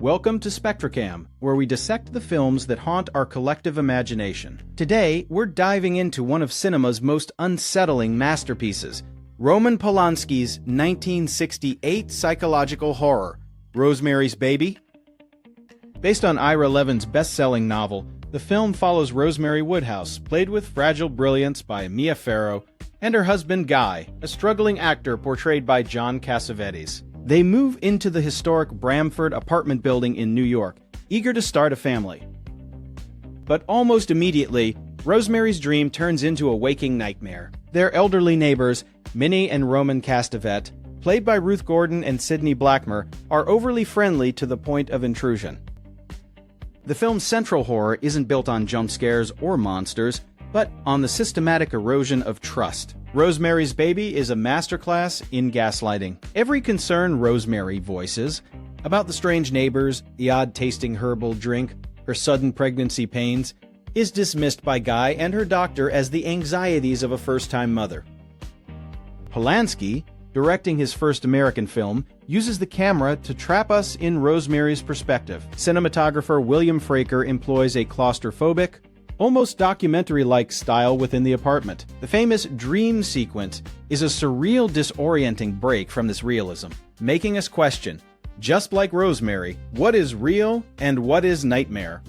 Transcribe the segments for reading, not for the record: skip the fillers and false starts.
Welcome to SpectraCam, where we dissect the films that haunt our collective imagination. Today, we're diving into one of cinema's most unsettling masterpieces, Roman Polanski's 1968 psychological horror, Rosemary's Baby. Based on Ira Levin's best-selling novel, the film follows Rosemary Woodhouse, played with fragile brilliance by Mia Farrow, and her husband Guy, a struggling actor portrayed by John Cassavetes. They move into the historic Bramford apartment building in New York, eager to start a family. But almost immediately, Rosemary's dream turns into a waking nightmare. Their elderly neighbors, Minnie and Roman Castevet, played by Ruth Gordon and Sidney Blackmer, are overly friendly to the point of intrusion. The film's central horror isn't built on jump scares or monsters, but on the systematic erosion of trust. Rosemary's Baby is a masterclass in gaslighting. Every concern Rosemary voices about the strange neighbors, the odd-tasting herbal drink, her sudden pregnancy pains, is dismissed by Guy and her doctor as the anxieties of a first-time mother. Polanski, directing his first American film, uses the camera to trap us in Rosemary's perspective. Cinematographer William Fraker employs a claustrophobic, almost documentary-like style within the apartment. The famous dream sequence is a surreal, disorienting break from this realism, making us question, just like Rosemary, what is real and what is nightmare?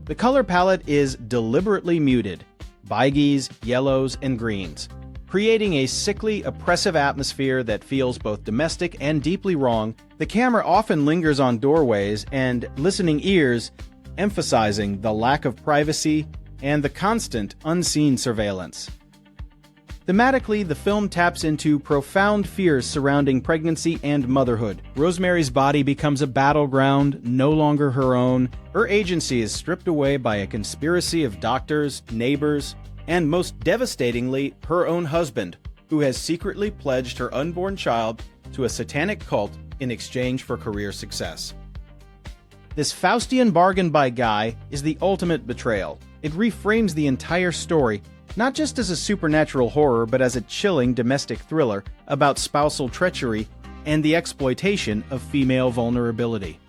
The color palette is deliberately muted, beiges, yellows, and greens, creating a sickly, oppressive atmosphere that feels both domestic and deeply wrong. The camera often lingers on doorways and listening ears, emphasizing the lack of privacy and the constant, unseen surveillance. Thematically, the film taps into profound fears surrounding pregnancy and motherhood. Rosemary's body becomes a battleground, no longer her own. Her agency is stripped away by a conspiracy of doctors, neighbors, and most devastatingly, her own husband, who has secretly pledged her unborn child to a satanic cult in exchange for career success. This Faustian bargain by Guy is the ultimate betrayal. It reframes the entire story, not just as a supernatural horror, but as a chilling domestic thriller about spousal treachery and the exploitation of female vulnerability.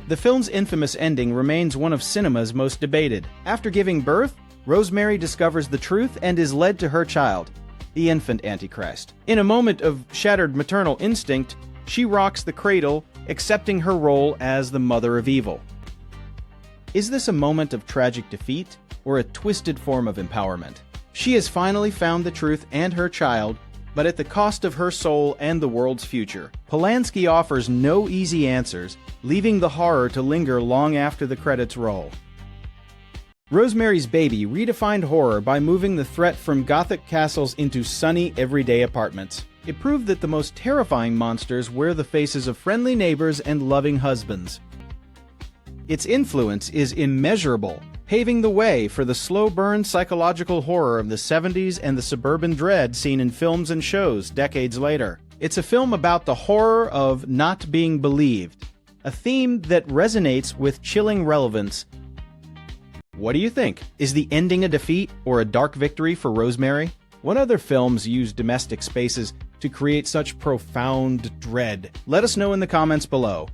The film's infamous ending remains one of cinema's most debated. After giving birth, Rosemary discovers the truth and is led to her child, the infant Antichrist. In a moment of shattered maternal instinct, she rocks the cradle, accepting her role as the mother of evil. Is this a moment of tragic defeat, or a twisted form of empowerment? She has finally found the truth and her child, but at the cost of her soul and the world's future. Polanski offers no easy answers, leaving the horror to linger long after the credits roll. Rosemary's Baby redefined horror by moving the threat from Gothic castles into sunny, everyday apartments. It proved that the most terrifying monsters wear the faces of friendly neighbors and loving husbands. Its influence is immeasurable, paving the way for the slow-burn psychological horror of the 70s and the suburban dread seen in films and shows decades later. It's a film about the horror of not being believed, a theme that resonates with chilling relevance. What do you think? Is the ending a defeat or a dark victory for Rosemary? What other films use domestic spaces to create such profound dread? Let us know in the comments below.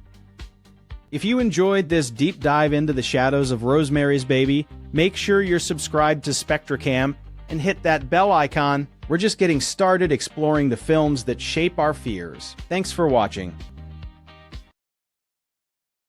If you enjoyed this deep dive into the shadows of Rosemary's Baby, make sure you're subscribed to SpectraCam and hit that bell icon. We're just getting started exploring the films that shape our fears. Thanks for watching.